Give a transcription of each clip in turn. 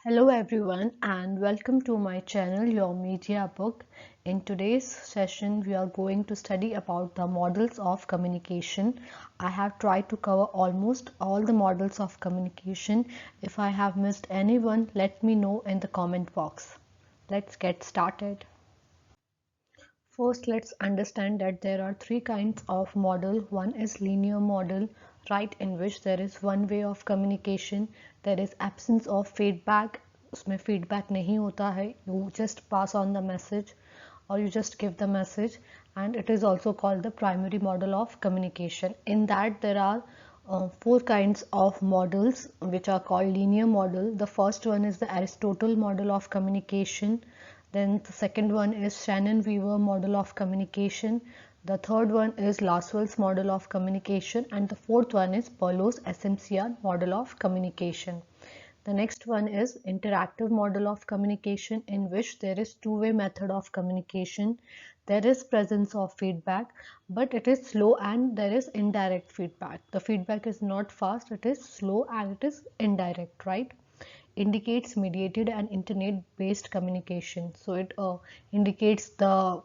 Hello everyone and welcome to my channel Your Media Book. In today's session we are going to study about the models of communication. I have tried to cover almost all the models of communication. If I have missed anyone, let me know in the comment box. Let's get started. First, let's understand that there are three kinds of model. One is linear model, right, in which there is one way of communication. There is absence of feedback. उसमें feedback नहीं होता है. You just pass on the message or you just give the message, and it is also called the primary model of communication. In that there are four kinds of models which are called linear model. The first one is the Aristotle model of communication. Then the second one is Shannon-Weaver model of communication. The third one is Lasswell's model of communication, and the fourth one is Berlow's SMCR model of communication. The next one is interactive model of communication, in which there is two-way method of communication. There is presence of feedback, but it is slow and there is indirect feedback. The feedback is not fast, it is slow and it is indirect, right? Indicates mediated and internet based communication. So it indicates the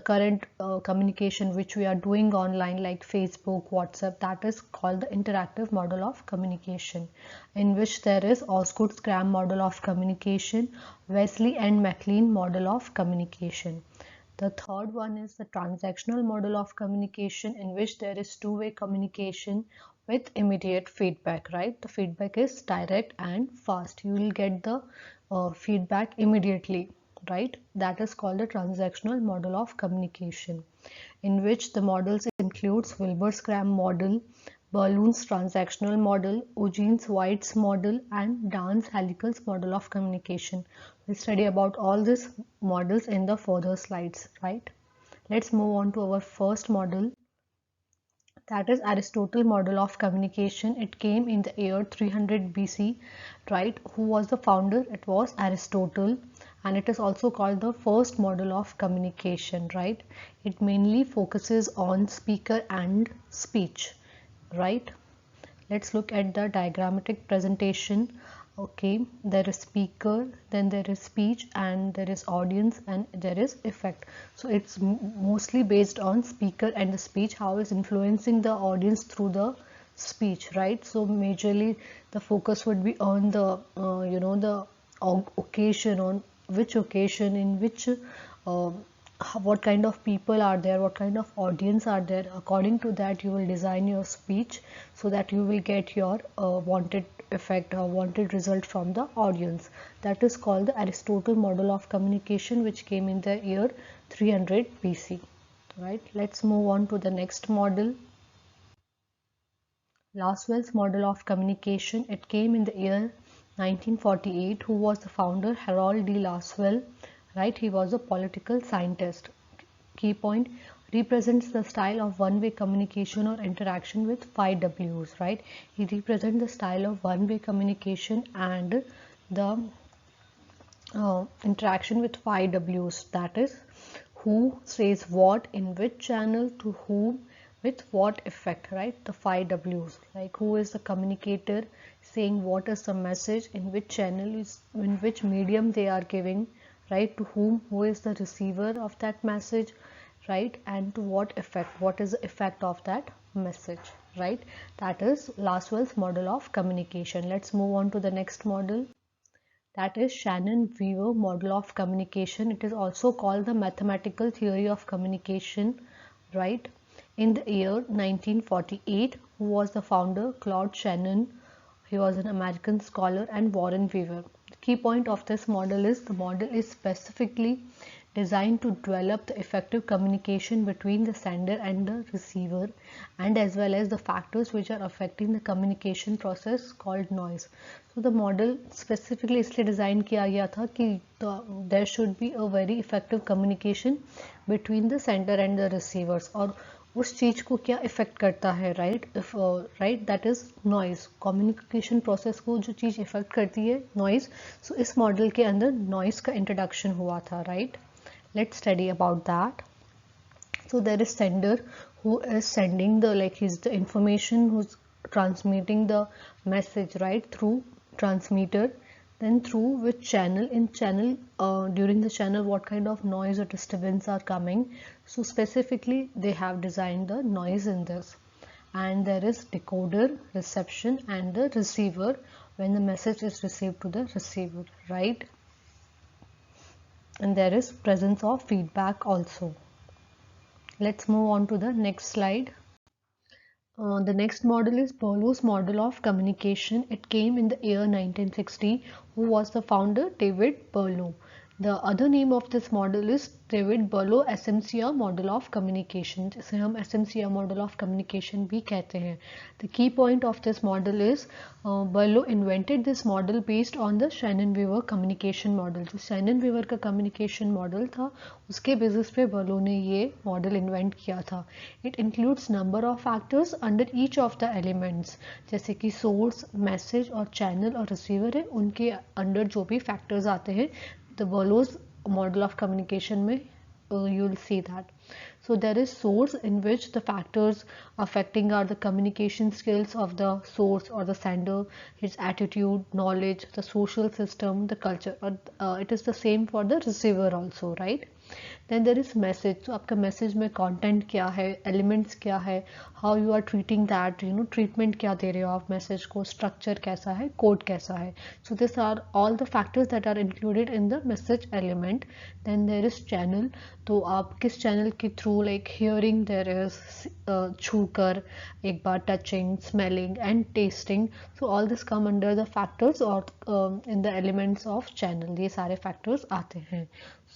current communication which we are doing online, like Facebook, WhatsApp. That is called the interactive model of communication, in which there is Osgood Scrum model of communication, Wesley and McLean model of communication. The third one is the transactional model of communication, in which there is two-way communication with immediate feedback, right? The feedback is direct and fast. You will get the feedback immediately, right? That is called the transactional model of communication, in which the models includes Wilbur-Scrum model, Berloon's transactional model, Eugene White's model, and Dan's Halickel's model of communication. We'll study about all these models in the further slides, right? Let's move on to our first model, that is Aristotle model of communication. It came in the year 300 BC, right? Who was the founder? It was Aristotle, and it is also called the first model of communication, right? It mainly focuses on speaker and speech, right? Let's look at the diagrammatic presentation. Okay, there is speaker, then there is speech, and there is audience, and there is effect. So it's mostly based on speaker and the speech, how is influencing the audience through the speech, right? So majorly the focus would be on the the occasion, on which occasion, in which what kind of people are there, what kind of audience are there. According to that you will design your speech, so that you will get your wanted effect or wanted result from the audience. That is called the Aristotle model of communication, which came in the year 300 BC, right? Let's move on to the next model, Lasswell's model of communication. It came in the year 1948. Who was the founder? Harold D. Lasswell, right? He was a political scientist. Key point: represents the style of one-way communication or interaction with 5 Ws, right? He represents the style of one-way communication and the interaction with 5 Ws, that is, who says what in which channel to whom with what effect, right? The 5 Ws, like who is the communicator, saying what is the message, in which channel is, in which medium they are giving, right? To whom, who is the receiver of that message, right? And to what effect, what is the effect of that message, right? That is Lasswell's model of communication. Let's move on to the next model, that is Shannon-Weaver model of communication. It is also called the mathematical theory of communication, right? In the year 1948, who was the founder? Claude Shannon. He was an American scholar, and Warren Weaver. The key point of this model is the model is specifically designed to develop the effective communication between the sender and the receiver, and as well as the factors which are affecting the communication process called noise. So the model specifically इसलिए design किया गया था कि there should be a very effective communication between the sender and the receivers, और उस चीज़ को क्या effect करता है, right? Right, that is noise. Communication process को जो चीज़ इफ़ेक्ट करती है, नॉइज़. सो इस मॉडल के अंदर नॉइज़ का इंट्रोडक्शन हुआ था, right? Let's study about that. So there is sender, who is sending the, like, he's the information, who's transmitting the message, right, through transmitter. then through which channel, in channel during the channel what kind of noise or disturbance are coming. So specifically they have designed the noise in this. And there is decoder, reception, and the receiver when the message is received to the receiver, right? And there is presence of feedback also. Let's move on to the next slide. The next model is Berlow's model of communication. It came in the year 1960. Who was the founder? David Berlow. The other name of this model is David Berlow SMCR model of communication, जिसे हम SMCR model of communication भी कहते हैं. The key point of this model is Berlow invented this model based on the Shannon-Weaver communication model. जो Shannon-Weaver का communication model था उसके basis पे Berlow ने ये model invent किया था. It includes number of factors under each of the elements, जैसे कि source, message और channel और receiver है, उनके under जो भी factors आते हैं the Berlow's model of communication में you'll see that. So there is source, in which the factors affecting are the communication skills of the source or the sender, his attitude, knowledge, the social system, the culture. It is the same for the receiver also, right? Then there is message. So आपका message में content क्या है, elements क्या है, how you are treating that, treatment क्या दे रहे हो आप message को, structure कैसा है, code कैसा है. So these are all the factors that are included in the message element. Then there is channel. तो आप किस channel के through, like hearing there is छू कर, एक बार touching, smelling and tasting. So all this come under the factors or in the elements of channel. ये सारे factors आते हैं.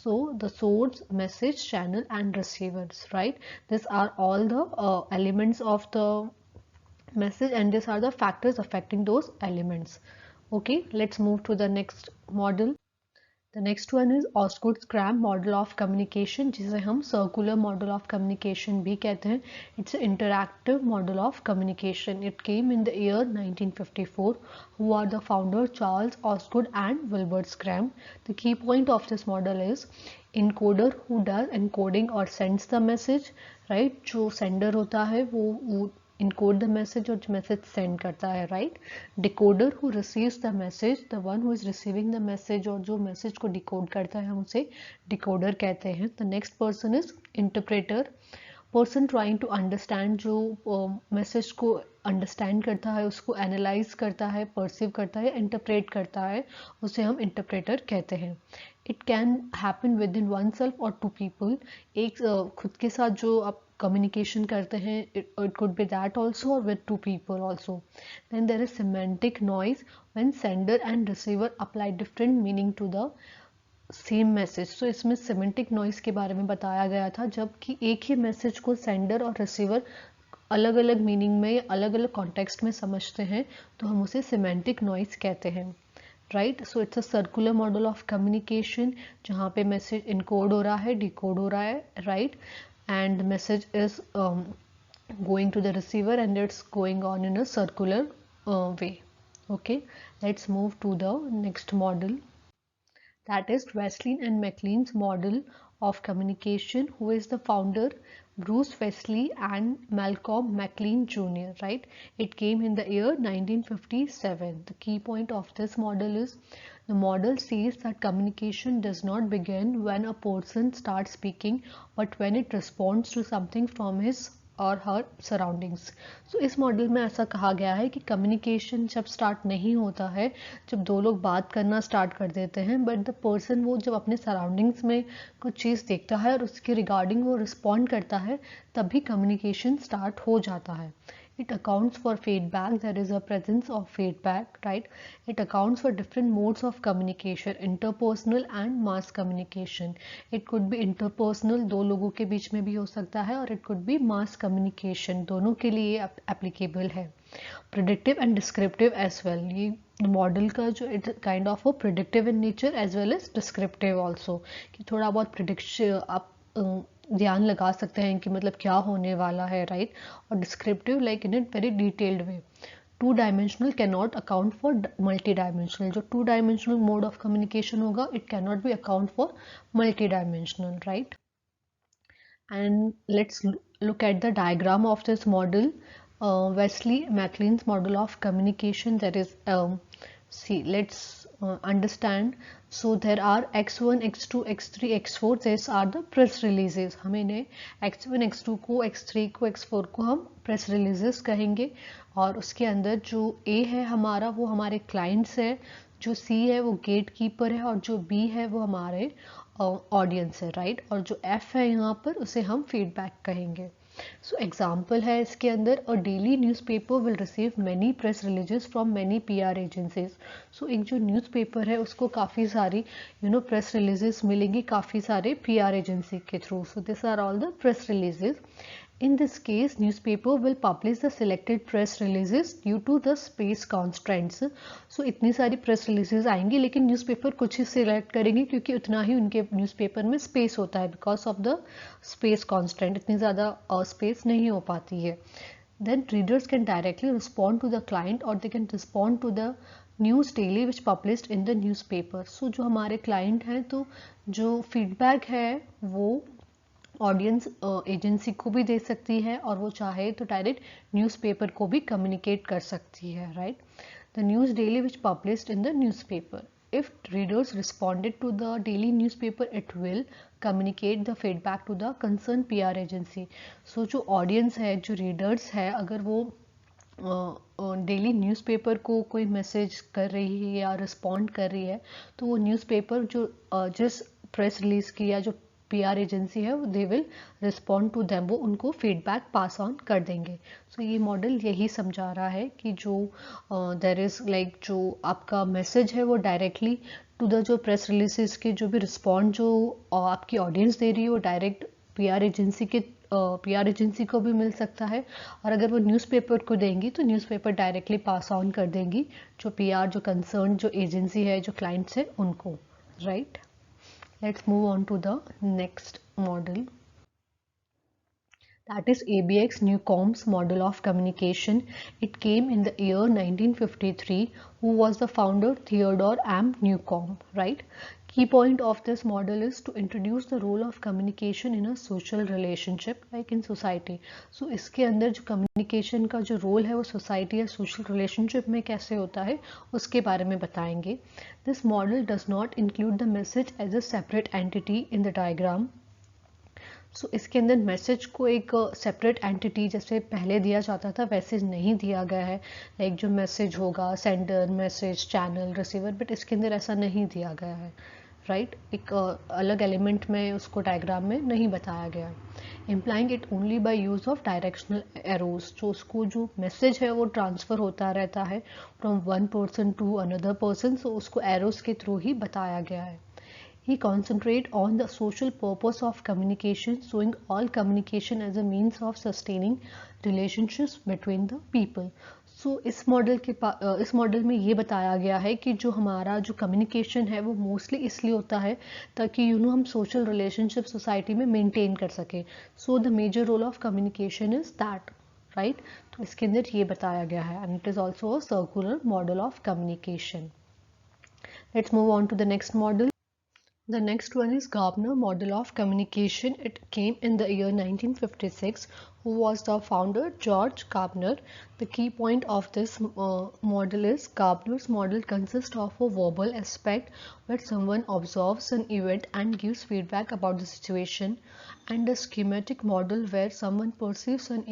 So the source, message, channel and receivers, right? These are all the elements of the message, and these are the factors affecting those elements. Okay, let's move to the next model. The next one is Osgood's Cram model of communication, जिसे हम circular model of communication भी कहते हैं. It's an interactive model of communication. It came in the year 1954. Who are the founder? Charles Osgood and Wilbur Cram. The key point of this model is encoder, who does encoding or sends the message, right? जो sender होता है वो encode the message और message send करता है, right? Decoder, who receives the message, the one who is receiving the message और जो message को decode करता है हम उसे decoder कहते हैं. The next person is interpreter. Person trying to understand, जो message को understand करता है, उसको analyze करता है, perceive करता है, interpret करता है, उसे हम interpreter कहते हैं. It can happen within oneself or two people. एक खुद के साथ जो आप communication करते हैं, it could be that also, or with two people also. Then there is semantic noise, when sender and receiver apply different meaning to the same message. So इसमें semantic noise के बारे में बताया गया था, जबकि एक ही message को sender और receiver अलग अलग मीनिंग में, अलग अलग कॉन्टेक्स्ट में समझते हैं, तो हम उसे semantic noise कहते हैं, right? So it's a circular model of communication, जहाँ पे मैसेज इनकोड हो रहा है, डिकोड हो रहा है, right? And message is going to the receiver and it's going on in a circular way. Okay, let's move to the next model. That is Wesley and McLean's model of communication. Who is the founder? Bruce Wesley and Malcolm McLean Jr., right? It came in the year 1957. The key point of this model is the model says that communication does not begin when a person starts speaking, but when it responds to something from his और हर surroundings. सो इस model में ऐसा कहा गया है कि communication जब start नहीं होता है, जब दो लोग बात करना स्टार्ट कर देते हैं, बट द पर्सन वो जब अपने सराउंडिंग्स में कुछ चीज़ देखता है और उसके रिगार्डिंग वो रिस्पॉन्ड करता है, तभी कम्युनिकेशन स्टार्ट हो जाता है. It accounts for feedback. There is a presence of feedback, right? It accounts for different modes of communication, interpersonal and mass communication. It could be interpersonal, दो लोगों के बीच में भी हो सकता है, और it could be mass communication, दोनों के लिए applicable है. Predictive and descriptive as well. ये मॉडल का जो it's kind of a predictive in nature as well as descriptive also, कि थोड़ा बहुत प्रिडिक्शन आप ध्यान लगा सकते हैं कि मतलब क्या होने वाला है, राइट? और descriptive like in it very detailed way. Two dimensional can not account for multi dimensional. जो two dimensional mode of communication होगा, it can not be account for multi dimensional, right? And let's look at the diagram of this model. Wesley McLean's model of communication, that is see, let's understand. So there are x1, x2, x3, x4. These are the press releases. हम इन्हें x1, x2 को, x3 को, x4 को हम press releases कहेंगे. और उसके अंदर जो A है हमारा वो हमारे clients है, जो C है वो गेट कीपर है और जो B है वो हमारे ऑडियंस है, राइट. और जो F है यहाँ पर उसे हम फीडबैक कहेंगे. सो एग्जाम्पल है इसके अंदर, a daily newspaper will receive many press releases from many PR agencies. So एक जो न्यूज़पेपर है उसको काफ़ी सारी प्रेस रिलीजेस मिलेंगी काफ़ी सारे PR एजेंसी के through. So this are all the press releases. In this case, newspaper will publish the selected press releases due to the space constraints. So इतनी सारी press releases आएंगी लेकिन newspaper कुछ ही select करेंगे क्योंकि उतना ही उनके newspaper में space होता है because of the space constraint. इतनी ज़्यादा space नहीं हो पाती है. Then readers can directly respond to the client or they can respond to the news daily which published in the newspaper. So जो हमारे क्लाइंट हैं तो जो फीडबैक है वो ऑडियंस एजेंसी को भी दे सकती है और वो चाहे तो डायरेक्ट न्यूज़पेपर को भी कम्युनिकेट कर सकती है, right. The news daily which published in the newspaper. If readers responded to the daily newspaper it will communicate the feedback to the concern PR agency. So जो ऑडियंस है, जो readers है, अगर वो डेली न्यूज़पेपर को कोई message कर रही है या रिस्पॉन्ड कर रही है तो वो न्यूज़पेपर जो जिस प्रेस रिलीज की या जो PR एजेंसी है they will respond to them, वो उनको फीडबैक पास ऑन कर देंगे. सो ये मॉडल यही समझा रहा है कि जो देयर इज लाइक जो आपका मैसेज है वो डायरेक्टली टू द जो प्रेस रिलीजेस के जो भी रिस्पॉन्ड जो आपकी ऑडियंस दे रही है वो डायरेक्ट PR एजेंसी को भी मिल सकता है. और अगर वो न्यूज़पेपर को देंगी तो न्यूज़पेपर डायरेक्टली पास ऑन कर देंगी जो PR जो कंसर्न जो एजेंसी है, जो क्लाइंट्स है उनको, right. Let's move on to the next model. That is ABX Newcomb's model of communication. It came in the year 1953. Who was the founder? Theodore M. Newcomb, right? Key point of this model is to introduce the role of communication in a social relationship like in society. So इसके अंदर जो communication का जो role है वो society या social relationship में कैसे होता है उसके बारे में बताएंगे. This model does not include the message as a separate entity in the diagram. सो इसके अंदर मैसेज को एक सेपरेट एंटिटी जैसे पहले दिया जाता था वैसे नहीं दिया गया है. लाइक जो मैसेज होगा sender, message, channel, receiver, but इसके अंदर ऐसा नहीं दिया गया है, राइट. एक अलग एलिमेंट में उसको डायग्राम में नहीं बताया गया. Implying it only by use of directional arrows. जो उसको जो मैसेज है वो ट्रांसफ़र होता रहता है from one person to another person. So उसको एरोज के थ्रू ही बताया गया है. He concentrate on the social purpose of communication, showing all communication as a means of sustaining relationships between the people. So इस model में ये बताया गया है कि जो हमारा जो कम्युनिकेशन है वो मोस्टली इसलिए होता है ताकि हम सोशल रिलेशनशिप सोसाइटी में मेंटेन कर सकें. So the major role of communication is that, right. तो इसके अंदर ये बताया गया है and it is also a circular model of communication. Let's move on to the next model. The next one is Gardner model of communication. It came in the year 1956. Who was the founder? George Gardner. The key point of this model is Gardner's model consists of a verbal aspect where someone observes an event and gives feedback about the situation, and a schematic model where someone perceives an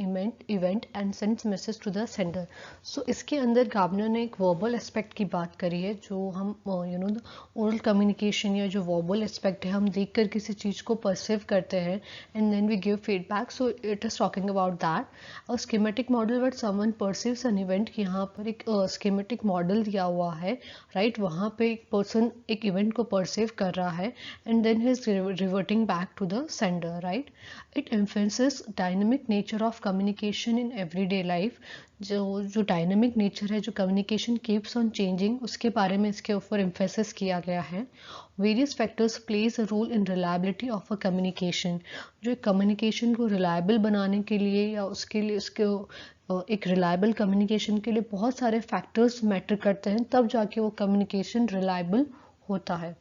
event and sends message to the sender. So इसके अंदर gardener ने एक verbal aspect की बात करी है जो हम ओरल कम्युनिकेशन या जो वर्बल एस्पेक्ट है हम देखकर किसी चीज़ को परसीव करते हैं and then we give feedback. So it is talking about that. A schematic model where someone perceives an event. यहाँ पर एक स्कीमेटिक मॉडल दिया हुआ है, राइट. वहाँ पे एक पर्सन एक इवेंट को परसीव कर रहा है and then he is reverting back to the sender, right. It emphasizes dynamic nature of communication in everyday life. जो डायनेमिक नेचर है जो कम्युनिकेशन कीप्स ऑन चेंजिंग उसके बारे में इसके ऊपर एम्फेसिस किया गया है. Various factors plays a role in reliability of a communication. जो कम्युनिकेशन को रिलायबल बनाने के लिए या उसके लिए उसके एक रिलायबल कम्युनिकेशन के लिए बहुत सारे फैक्टर्स मैटर करते हैं तब जाके वो कम्युनिकेशन रिलायबल होता है।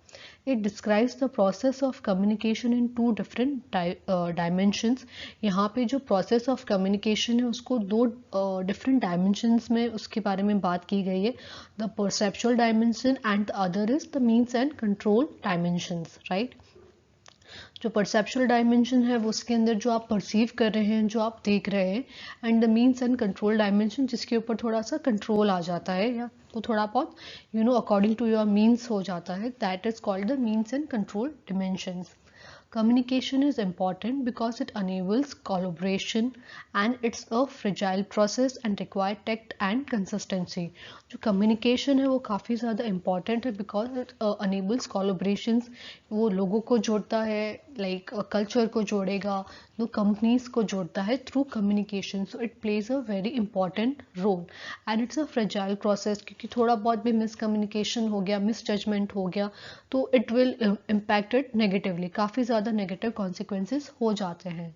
It describes the process of communication in two different dimensions. यहाँ पे जो प्रोसेस ऑफ कम्युनिकेशन है उसको दो डिफरेंट डायमेंशंस में उसके बारे में बात की गई है, the perceptual dimension and the other is the means and control dimensions, right. जो परसेप्चुअल डायमेंशन है वो उसके अंदर जो आप परसीव कर रहे हैं, जो आप देख रहे हैं, and the means and control dimension जिसके ऊपर थोड़ा सा कंट्रोल आ जाता है या तो थोड़ा बहुत अकॉर्डिंग टू योर मीन्स हो जाता है, that is called the means and control dimensions. Communication is important because it enables collaboration and it's a fragile process and require tact and consistency. जो communication है वो काफ़ी ज़्यादा important है because it enables collaborations, वो लोगों को जोड़ता है, like culture को जोड़ेगा, वो companies को जोड़ता है through communication. So it plays a very important role and it's a fragile process क्योंकि थोड़ा बहुत भी miscommunication हो गया, misjudgment हो गया तो it will impact it negatively, काफ़ी ज़्यादा नेगेटिव कॉन्सिक्वेंसेस हो जाते हैं।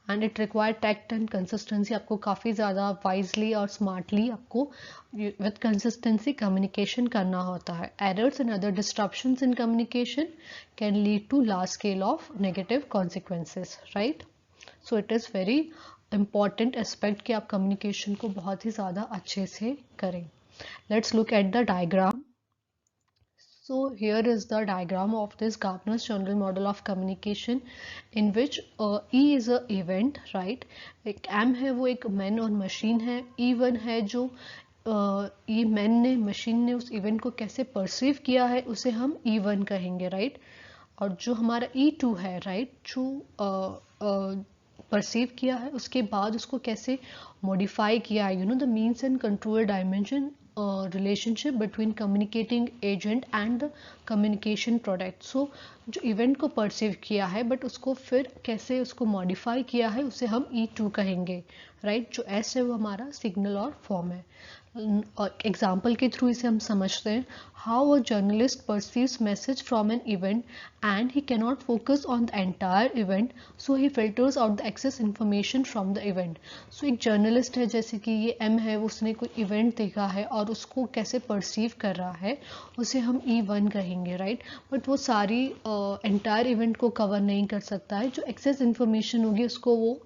And it require tact and consistency, आपको काफ़ी ज़्यादा वाइजली और स्मार्टली आपको विद कंसिस्टेंसी कम्युनिकेशन करना होता है। Errors and other disruptions in communication can lead to large scale of negative consequences, right. So it is very important aspect कि आप कम्युनिकेशन को बहुत ही ज़्यादा अच्छे से करें। Let's look at the diagram. So here is the diagram of this Gardner's general model of communication in which E is a event, right? एक M है वो एक man और machine है, E1 है जो E man ने machine ने उस event को कैसे perceive किया है उसे हम E1 कहेंगे, right? और जो हमारा E2 है, right, जो परसीव किया है उसके बाद उसको कैसे मॉडिफाई किया है, the means and control dimension relationship between communicating agent and the communication product. So जो इवेंट को परसीव किया है बट उसको फिर कैसे उसको मॉडिफाई किया है उसे हम E2 कहेंगे, राइट। जो S है वो हमारा सिग्नल और फॉर्म है। एग्जाम्पल के थ्रू इसे हम समझते हैं। How a journalist perceives message from an event and he cannot focus on the entire event, so he filters out the excess information from the event. So एक journalist है, जैसे कि ये M है, उसने कोई इवेंट देखा है और उसको कैसे परसीव कर रहा है उसे हम E1 कहेंगे, राइट। बट वो सारी एंटायर इवेंट को कवर नहीं कर सकता है, जो एक्सेस इंफॉर्मेशन होगी उसको वो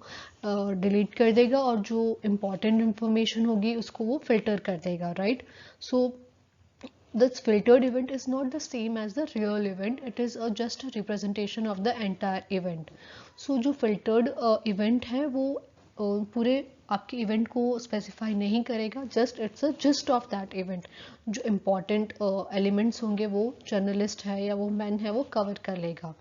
डिलीट कर देगा और जो इम्पॉर्टेंट इंफॉर्मेशन होगी उसको वो फिल्टर कर देगा, right. So this filtered event is not the same as the real event, it is just a representation of the entire event. So जो filtered event है वो पूरे आपके इवेंट को स्पेसिफाई नहीं करेगा, just it's a gist of that event. जो important elements होंगे वो जर्नलिस्ट है या वो मैन है वो कवर कर लेगा।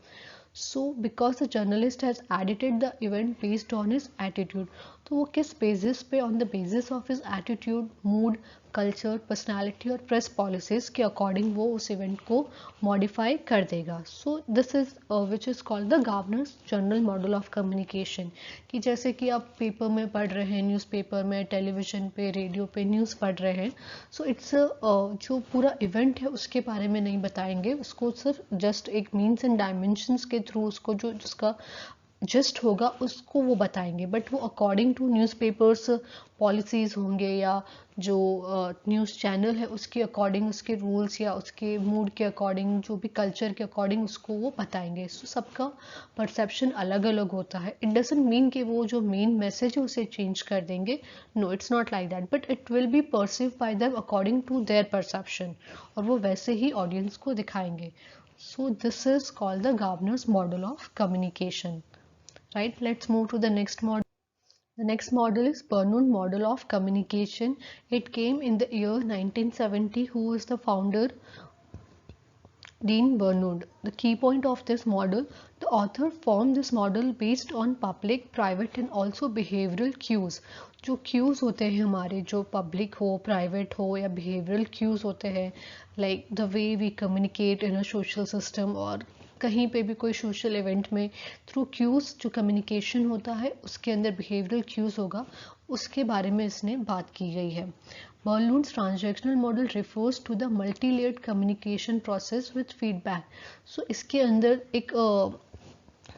So because the journalist has edited the event based on his attitude, तो वो किस बेसिस पे, on the basis of his attitude, mood, culture, personality और प्रेस पॉलिसीज के अकॉर्डिंग वो उस इवेंट को मॉडिफाई कर देगा। सो this is which is called the Gardner's general model of communication. कि जैसे कि आप पेपर में पढ़ रहे हैं, न्यूज़पेपर में, टेलीविज़न पे, रेडियो पे न्यूज़ पढ़ रहे हैं, सो इट्स जो पूरा इवेंट है उसके बारे में नहीं बताएंगे, उसको सिर्फ जस्ट एक मीन्स एंड डायमेंशंस के थ्रू उसको जो जिसका जस्ट होगा उसको वो बताएंगे। बट वो अकॉर्डिंग टू न्यूज़पेपर्स पॉलिसीज़ होंगे या जो न्यूज़ चैनल है उसके अकॉर्डिंग, उसके रूल्स या उसके मूड के अकॉर्डिंग, जो भी कल्चर के अकॉर्डिंग उसको वो बताएंगे। सो सबका परसेप्शन अलग अलग होता है। इट डजंट मीन कि वो जो मेन मैसेज है उसे चेंज कर देंगे, no it's not like that, but it will be perceive by them according to their perception, और वो वैसे ही ऑडियंस को दिखाएंगे। So this is called the Gardner's model of communication, right? Let's move to the next model. The next model is Bernoulli model of communication. It came in the year 1970. Who is the founder? Dean Bernoulli. The key point of this model, the author formed this model based on public, private and also behavioral cues. जो cues होते हैं हमारे, जो public हो, private हो या behavioral cues होते हैं, like the way we communicate in a social system और कहीं पे भी कोई सोशल इवेंट में, थ्रू क्यूज़ जो कम्युनिकेशन होता है उसके अंदर बिहेवियरल क्यूज़ होगा, उसके बारे में इसने बात की गई है। Bernoulli's transactional model refers to the multi-layered communication process with feedback. So इसके अंदर एक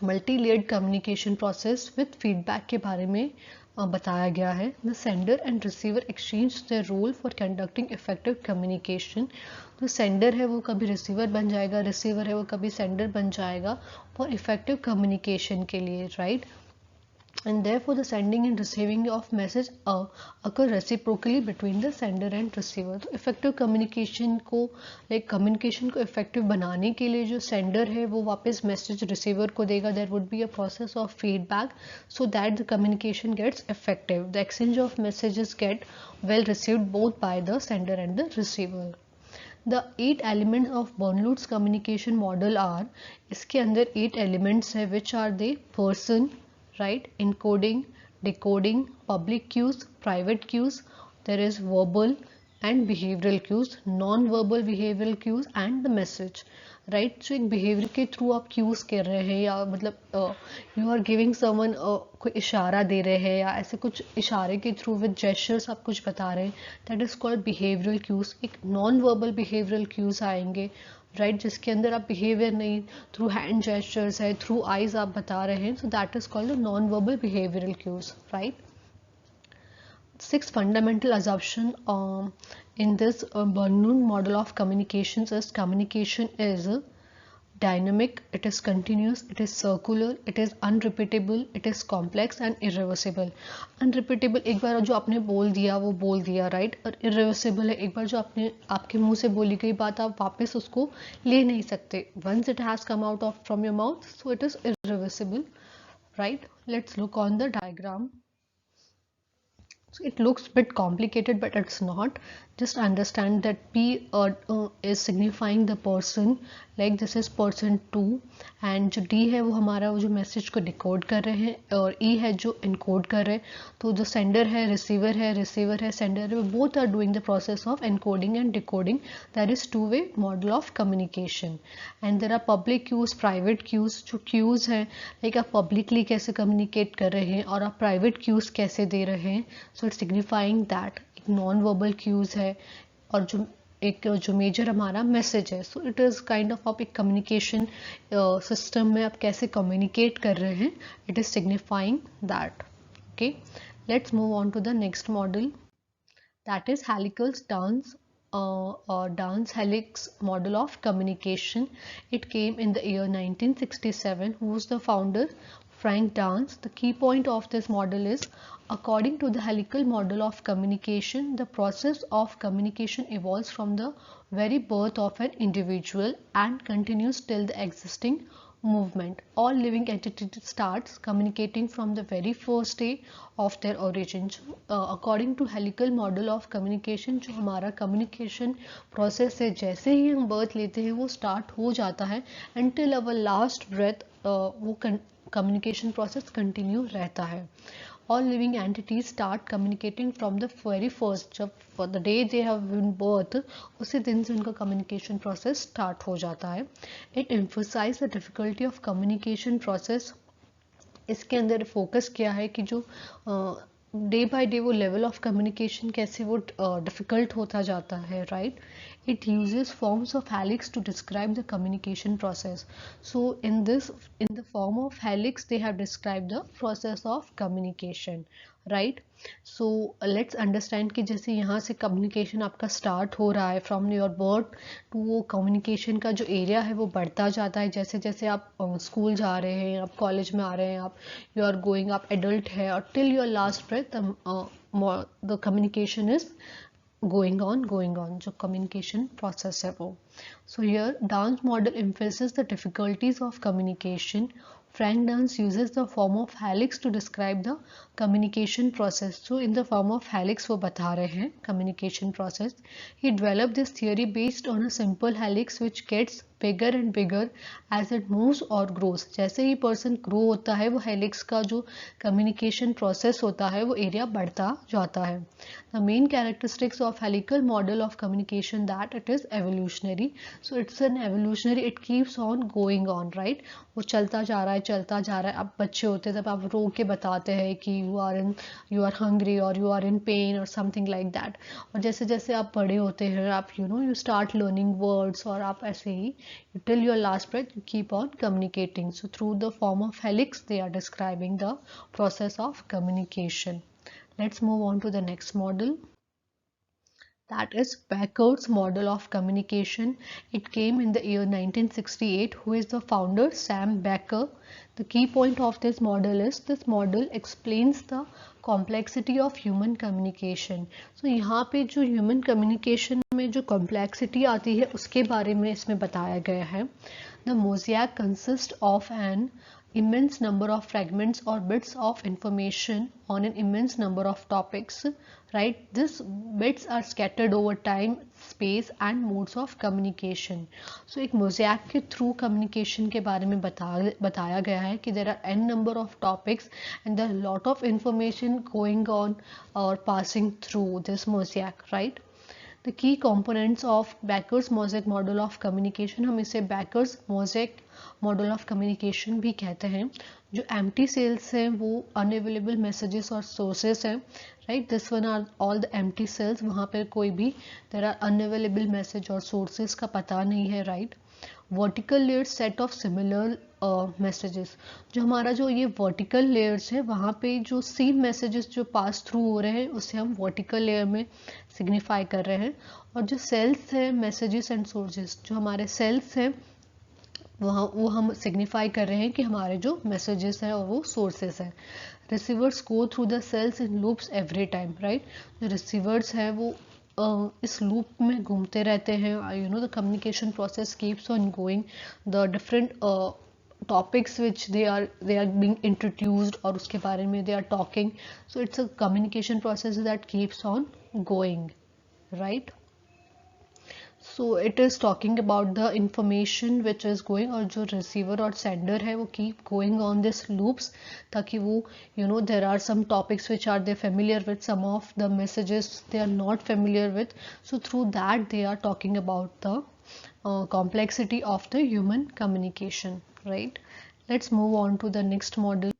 multi layered communication process with feedback के बारे में बताया गया है। The sender and receiver exchange the role for conducting effective communication. जो सेंडर है वो कभी रिसीवर बन जाएगा, रिसीवर है वो कभी सेंडर बन जाएगा फॉर इफेक्टिव कम्युनिकेशन के लिए, right. And therefore the sending and receiving of message occur reciprocally between the sender and receiver. तो effective communication को communication को effective बनाने के लिए जो sender है वो वापस message receiver को देगा. There would be a process of feedback so that the communication gets effective. The exchange of messages get well received both by the sender and the receiver. The 8 elements of Bernoulli's communication model are, इसके अंदर 8 elements है, which are they? Person, right, encoding, decoding, public cues, private cues, there is verbal and behavioral cues, non-verbal behavioral cues and the message, right. So एक behavior के through आप cues कर रहे हैं या मतलब you are giving someone कोई इशारा दे रहे हैं या ऐसे कुछ इशारे के थ्रू with gestures आप कुछ बता रहे हैं, that is called behavioral cues. एक non-verbal behavioral cues आएंगे, राइट, जिसके अंदर आप बिहेवियर नहीं, थ्रू हैंड जेस्चर्स है, थ्रू आईज आप बता रहे हैं, so that is called non verbal behavioural cues, right. 6 fundamental assumption in this Bernoulli model of communications is communication is dynamic, it is continuous, it is circular, it is unrepeatable, it is complex and irreversible. Unrepeatable एक बार जो आपने बोल दिया वो बोल दिया, right. और irreversible है एक बार जो आपने आपके मुंह से बोली गई बात आप वापस उसको ले नहीं सकते. Once it has come out of from your mouth, so it is irreversible, right. Let's look on the diagram. So it looks a bit complicated, but it's not. Just understand that P is signifying the person, like this is person 2, and जो D है वो हमारा वो जो message को decode कर रहे हैं, और E है जो इनकोड कर रहे हैं. तो जो सेंडर है, रिसीवर है, सेंडर है, both are doing the process of encoding and decoding. That is two way model of communication. And there are public cues, private cues. जो क्यूज हैं लाइक आप पब्लिकली कैसे कम्युनिकेट कर रहे हैं और आप प्राइवेट क्यूज कैसे दे रहे हैं. सो इट्स सिग्निफाइंग दैट एक नॉन वर्बल क्यूज है और जो मेजर हमारा मैसेज है. सो इट इज़ काइंड ऑफ आप एक कम्युनिकेशन सिस्टम में आप कैसे कम्युनिकेट कर रहे हैं, it is signifying that. Okay, let's move on to the next model, that is helicals dance dance helix model of communication. It came in the year 1967. Who was the founder? Frank Dance. The key point of this model is, according to the helical model of communication, the process of communication evolves from the very birth of an individual and continues till the existing movement. All living entities starts communicating from the very first day of their origin. According to helical model of communication, जो हमारा communication process है, जैसे ही हम birth लेते हैं वो start हो जाता है until our last breath, वो communication process continue रहता है. All living entities start communicating from the very first, जब for the day they have been birth, उसी दिन से उनका communication process start हो जाता है. It emphasizes the difficulty of communication process. इसके अंदर फोकस किया है कि जो डे बाय डे वो लेवल ऑफ कम्युनिकेशन कैसे वो डिफ़िकल्ट होता जाता है, right. It uses forms of helix to describe the communication process. So in the form of helix they have described the process of communication, right. So let's understand कि जैसे यहाँ से communication आपका start हो रहा है from your birth to वो communication का जो area है वो बढ़ता जाता है जैसे जैसे आप स्कूल जा रहे हैं, आप कॉलेज में आ रहे हैं, आप you are going, आप adult है, और till your last breath the communication is going on, जो communication process है वो. So here Dance model emphasizes the difficulties of communication. Frank Dance uses the form of helix to describe the communication process. So in the form of helix वो बता रहे हैं communication process. He developed this theory based on a simple helix which gets bigger and bigger as it moves or grows. जैसे ही person grow होता है वो helix का जो communication process होता है वो area बढ़ता जाता है. The main characteristics of helical model of communication that it is evolutionary. So it's an evolutionary, it keeps on going on, right. वो चलता जा रहा है. आप बच्चे होते हैं तब आप रो के बताते हैं कि you are hungry or you are in pain or something like that. और जैसे जैसे आप बड़े होते हैं आप you start learning words और आप ऐसे ही till your last breath you keep on communicating. So through the form of helix they are describing the process of communication. Let's move on to the next model. That is Beckers model of communication. It came in the year 1968. Who is the founder? Sam Becker. The key point of this model is this model explains the complexity of human communication. So यहाँ पे जो human communication में जो complexity आती है उसके बारे में इसमें बताया गया है. The mosaic consists of an immense number of fragments or bits of information on an immense number of topics, right? These bits are scattered over time, space and modes of communication. So एक mosaic के through communication के बारे में बताया गया है कि there are n number of topics and there are lot of information going on or passing through this mosaic, right? The key components of Becker's mosaic model of communication, हम इसे Becker's mosaic model of communication भी कहते हैं. जो empty cells हैं वो unavailable messages और sources हैं, right? This one are all the empty cells. वहाँ पर कोई भी there are unavailable message और sources का पता नहीं है, right? Vertical layer set of similar messages. जो हमारा जो ये वर्टिकल लेयर्स है वहाँ पे जो सेम मैसेजेस जो पास थ्रू हो रहे हैं उसे हम वर्टिकल लेयर में सिग्निफाई कर रहे हैं. और जो सेल्स हैं मैसेजेस एंड सोर्सेज, जो हमारे सेल्स हैं वहाँ वो हम सिग्निफाई कर रहे हैं कि हमारे जो मैसेजेस हैं और वो सोर्सेस हैं. Receivers go through the cells in loops every time, right? जो रिसीवर्स हैं वो इस लूप में घूमते रहते हैं. You know the communication process keeps on going. The different topics which they are being introduced और उसके बारे में they are talking. So it's a communication process that keeps on going, right? So it is talking about the information which is going, और जो receiver और sender है वो keep going on this loops ताकि वो you know there are some topics which are they familiar with, some of the messages they are not familiar with. So through that they are talking about the complexity of the human communication, right? Let's move on to the next model.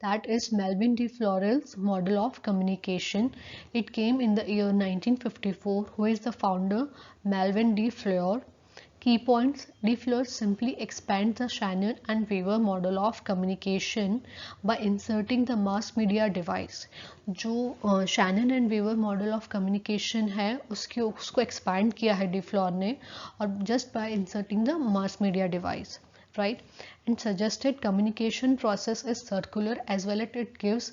That is Melvin D. Florell's model of communication. It came in the year 1954. Who is the founder? Melvin D. Fleur. Key points: D. Fleur simply expands the Shannon and Weaver model of communication by inserting the mass media device. जो Shannon and Weaver model of communication है उसको expand किया है D. Fleur ने, और just by inserting the mass media device, right? And suggested communication process is circular as well as it gives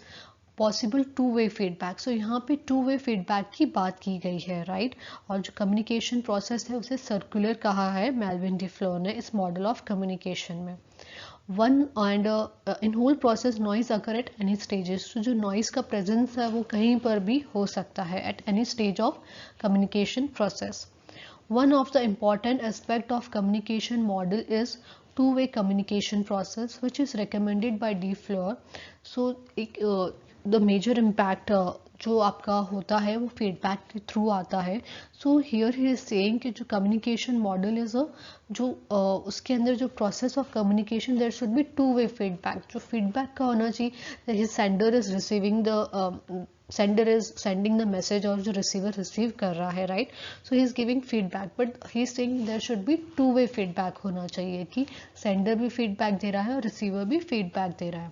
possible two-way feedback. So यहाँ पे two-way feedback की बात की गई है, right? और जो communication process है उसे circular कहा है मेल्विन डी फ्लोर ने इस model of communication में. One and in whole process noise occur at any stages. So जो noise का presence है वो कहीं पर भी हो सकता है at any stage of communication process. One of the important aspect of communication model is two-way communication process which is recommended by D. Fleur. So the major impact जो आपका होता है वो फीडबैक के थ्रू आता है. So here he is saying कि जो कम्युनिकेशन मॉडल इज जो उसके अंदर जो process of communication there should be two way feedback. जो फीडबैक का होना चाहिए, sender is receiving the sender is sending the message और जो receiver receive कर रहा है, right? So he is giving feedback, but he is saying there should be two-way feedback होना चाहिए कि sender भी feedback दे रहा है और receiver भी feedback दे रहा है.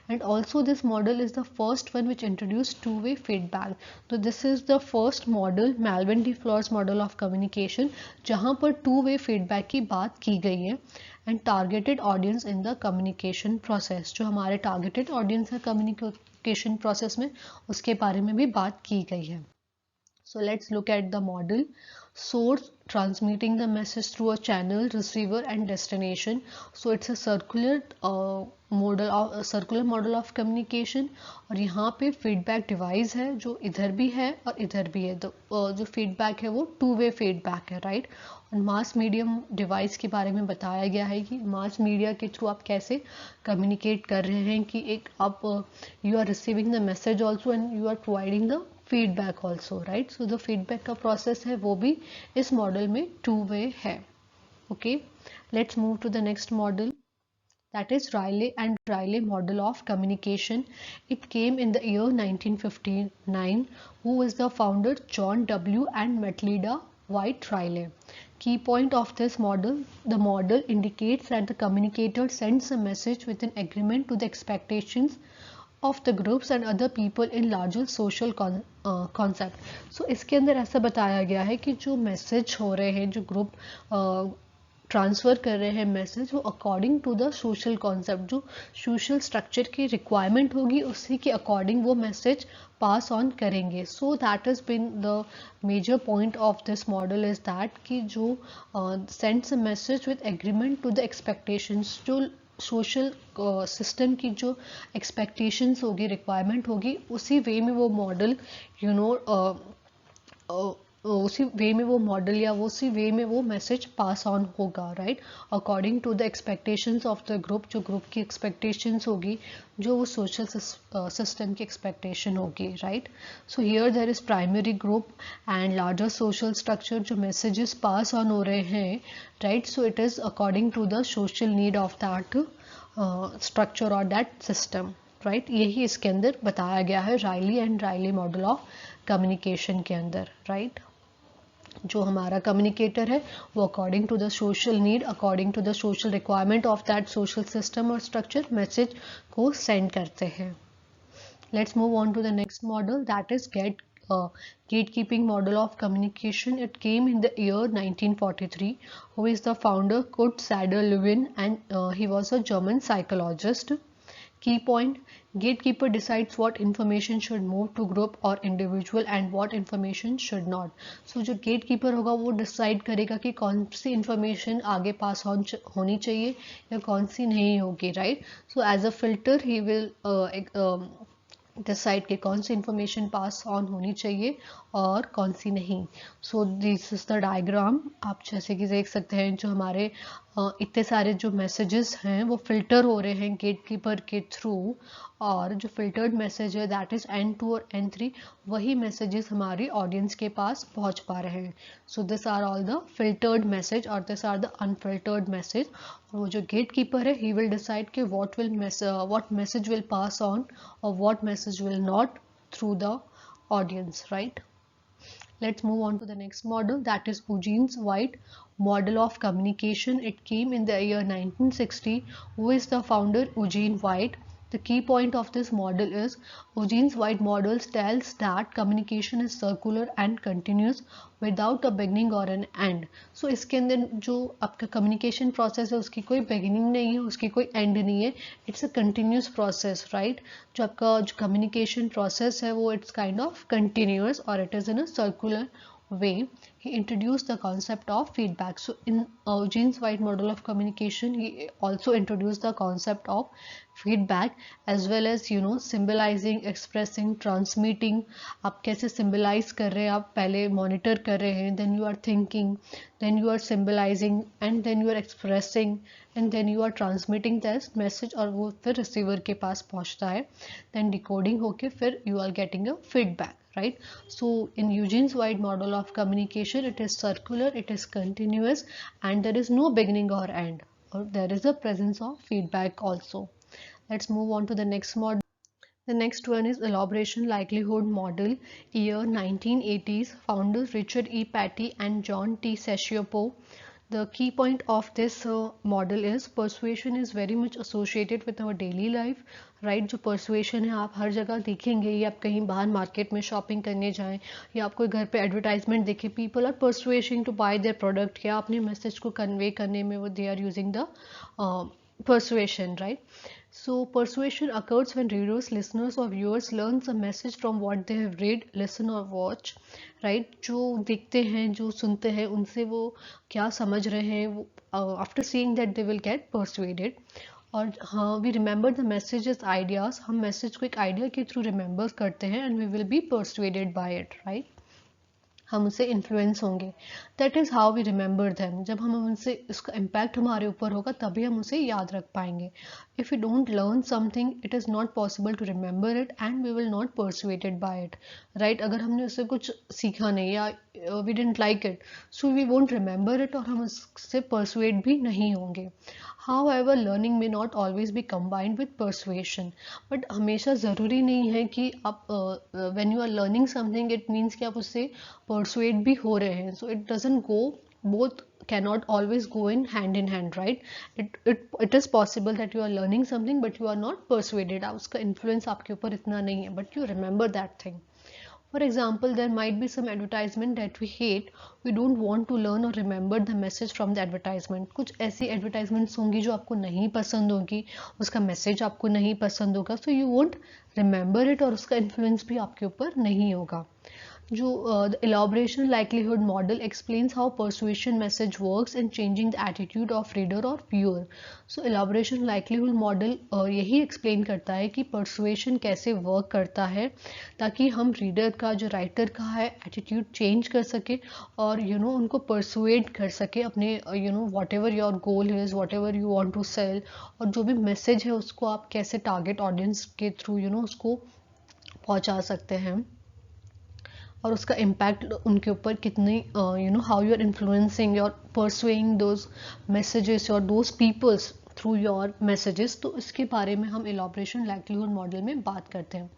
And also this model is the first one which introduced two-way feedback. So this is the first model, Melvin D. Fleur's model of communication, जहाँ पर two-way feedback की बात की गई है. And targeted audience in the communication process, जो हमारे targeted audience है communication process में उसके बारे में भी बात की गई है. So let's look at the model. Source transmitting the message through a channel, receiver and destination. So it's a circular model of communication. और यहाँ पे feedback device है जो इधर भी है और इधर भी है. जो feedback है वो two-way feedback है, right? और mass medium device के बारे में बताया गया है कि mass media के थ्रू आप कैसे communicate कर रहे हैं कि एक आप you are receiving the message also and you are providing the feedback also, right? So the feedback का process है वो भी इस model में two-way है. Okay, let's move to the next model. That is Riley and Riley model of communication. It came in the year 1959. Who is the founder? John W. and Matilda White Riley. Key point of this model: the model indicates that the communicator sends a message with an agreement to the expectations of the groups and other people in larger social concept. So इसके अंदर ऐसा बताया गया है कि जो message हो रहे हैं, जो ग्रुप ट्रांसफ़र कर रहे हैं मैसेज, वो according to the social concept, जो सोशल स्ट्रक्चर की रिक्वायरमेंट होगी उसी के अकॉर्डिंग वो मैसेज पास ऑन करेंगे. So that is been the major point of this model is that कि जो sends a message with agreement to the expectations, जो सोशल सिस्टम की जो एक्सपेक्टेशंस होगी, रिक्वायरमेंट होगी, उसी वे में वो मॉडल उसी वे में वो मॉडल या वो उसी वे में वो मैसेज पास ऑन होगा, right, according to the expectations of the group, जो ग्रुप की एक्सपेक्टेशंस होगी, जो वो सोशल सिस्टम की एक्सपेक्टेशन होगी, right. So here there is primary group and larger social structure, जो मैसेजेस पास ऑन हो रहे हैं, right. So it is according to the social need of that structure और दैट सिस्टम, राइट. यही इसके अंदर बताया गया है Riley and Riley model of communication के अंदर, राइट. जो हमारा कम्युनिकेटर है वो according to the social need, according to the social requirement of that social system और स्ट्रक्चर मैसेज को सेंड करते हैं. Let's move on to the next model, that is gatekeeping model of communication. It came in the year 1943. Who is the founder? Kurt Sader-Lewin, and he was a German psychologist. Key point: gatekeeper decides what information should move to group or individual and what information should not. So जो gatekeeper होगा वो decide करेगा कि कौन सी information आगे pass on होनी चाहिए या कौन सी नहीं होगी, right. So as a filter he will decide कि कौन सी इंफॉर्मेशन पास ऑन होनी चाहिए और कौन सी नहीं. So this is the diagram. आप जैसे कि देख सकते हैं जो हमारे इतने सारे जो मैसेजेस हैं वो फिल्टर हो रहे हैं गेटकीपर के थ्रू, और जो फिल्टर्ड मैसेज है दैट इज़ N2 और N3, वही मैसेजेस हमारी ऑडियंस के पास पहुंच पा रहे हैं. So this are all the filtered message और this are the unfiltered message. वो जो गेटकीपर है ही विल डिसाइड कि what message will pass on or what message will not through the audience, right. Let's move on to the next model, that is Eugene White model of communication. It came in the year 1960. Who is the founder? Eugene White. The key point of this model is Eugene White model tells that communication is circular and continuous without a beginning or an end. So इसके अंदर जो आपका communication process है उसकी कोई beginning नहीं है, उसकी कोई end नहीं है. It's a continuous process, right. जो आपका जो communication process है वो it's kind of continuous or it is in a circular way. He introduced the concept of feedback. So in Eugene White model of communication he also introduced the concept of feedback as well as symbolizing, expressing, transmitting. आप कैसे symbolize कर रहे हैं, आप पहले monitor कर रहे हैं, then you are thinking, then you are symbolizing and then you are expressing and then you are transmitting this message और वो फिर receiver के पास पहुंचता है, then decoding होके फिर you are getting a feedback, right. So in Eugene White model of communication it is circular, it is continuous and there is no beginning or end, or there is a presence of feedback also. Let's move on to the next model. The next one is elaboration likelihood model, year 1980s, founders Richard E. Patty and John T. Sessiopo. The key point of this model is persuasion is very much associated with our daily life, right. जो persuasion है आप हर जगह देखेंगे, या आप कहीं बाहर market में शॉपिंग करने जाएं या आप कोई घर पे एडवर्टाइजमेंट देखें, people are persuading to buy their product, या अपने मैसेज को कन्वे करने में वो they are using the persuasion, right. So persuasion occurs when readers, listeners or viewers learns a message from what they have read, listen or watch, right. जो देखते हैं, जो सुनते हैं, उनसे वो क्या समझ रहे हैं, वो after seeing that they will get persuaded. और हाँ, we remember the messages, ideas, हम मैसेज को एक आइडिया के थ्रू रिमेंबर करते हैं and we will be persuaded by it, right. हम उनसे इन्फ्लुएंस होंगे. That is how we remember them. जब हम उनसे इसका इम्पैक्ट हमारे ऊपर होगा तभी हम उसे याद रख पाएंगे. If you don't learn something it is not possible to remember it and we will not persuaded by it, right. अगर हमने उससे कुछ सीखा नहीं या we didn't like it, so we won't remember it और हम उससे persuade भी नहीं होंगे. However, learning may not always be combined with persuasion. But हमेशा ज़रूरी नहीं है कि आप when you are learning something it means कि आप उससे persuade भी हो रहे हैं. So it doesn't go, both cannot always go in hand, right? It is possible that you are learning something but you are not persuaded. उसका influence आपके ऊपर इतना नहीं है, but you remember that thing. For example, there might be some advertisement that we hate. We don't want to learn or remember the message from the advertisement. कुछ ऐसी advertisements होंगी जो आपको नहीं पसंद होगी, उसका message आपको नहीं पसंद होगा, so you won't remember it और उसका influence भी आपके ऊपर नहीं होगा. जो the elaboration likelihood model explains how persuasion message works in changing the attitude of reader or viewer. So elaboration likelihood model यही explain करता है कि persuasion कैसे work करता है ताकि हम reader का, जो writer का है, attitude change कर सके और उनको persuade कर सके अपने whatever your goal is, whatever you want to sell, और जो भी message है उसको आप कैसे target audience के through उसको पहुंचा सकते हैं और उसका इम्पैक्ट उनके ऊपर कितनी how you are influencing your pursuing those messages और those peoples through your messages. तो इसके बारे में हम इलॉबरेशन लाइक्लीहुड मॉडल में बात करते हैं.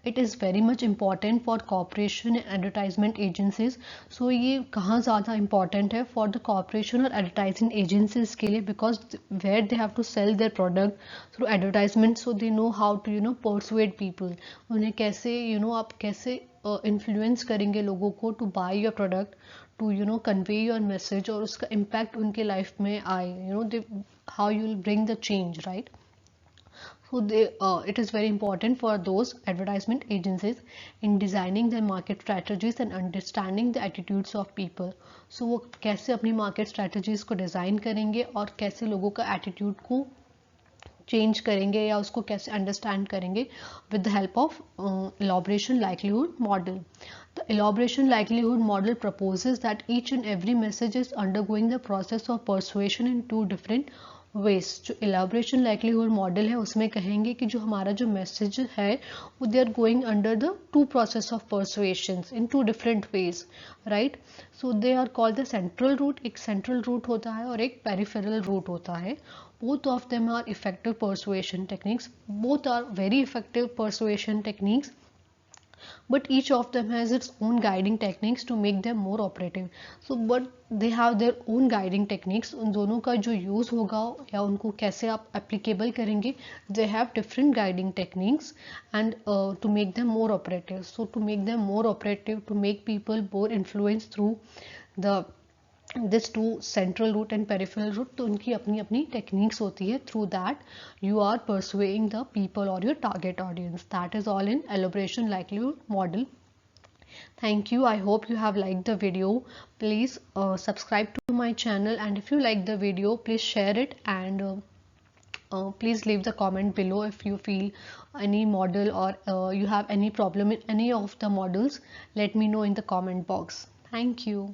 It is very much important for corporation and advertisement agencies. So ये कहाँ ज़्यादा इम्पॉर्टेंट है फॉर द कॉपरेशन और एडवर्टाइजिंग एजेंसीज के लिए, because where they have to sell their product through advertisement, so they know how to persuade people. उन्हें कैसे आप कैसे इन्फ्लुएंस करेंगे लोगों को to buy your product, to convey your message और उसका इम्पैक्ट उनके लाइफ में आए, they how you will bring the change, right? So it is very important for those advertisement agencies in designing their market strategies and understanding the attitudes of people. So वो कैसे अपनी market strategies को design करेंगे और कैसे लोगों का attitude को चेंज करेंगे या उसको कैसे अंडरस्टैंड करेंगे with the help of elaboration likelihood model. The elaboration likelihood model proposes that each and every message is undergoing the process of persuasion in two different ways. जो elaboration likelihood model है उसमें कहेंगे कि जो हमारा जो message है वो they are going under the two process of persuasions in two different ways, right? So they are called the central route. एक central route होता है और एक peripheral route होता है. Both of them are effective persuasion techniques. Both are very effective persuasion techniques, but each of them has its own guiding techniques to make them more operative. So but they have their own guiding techniques. उन दोनों का जो use होगा या उनको कैसे आप applicable करेंगे, they have different guiding techniques and to make them more operative. So to make them more operative, to make people more influenced through the this two central route and peripheral route, तो उनकी अपनी अपनी techniques होती है. Through that you are persuading the people or your target audience. That is all in elaboration likelihood model. Thank you. I hope you have liked the video. Please subscribe to my channel, and if you like the video please share it, and please leave the comment below if you feel any model or you have any problem in any of the models. Let me know in the comment box. Thank you.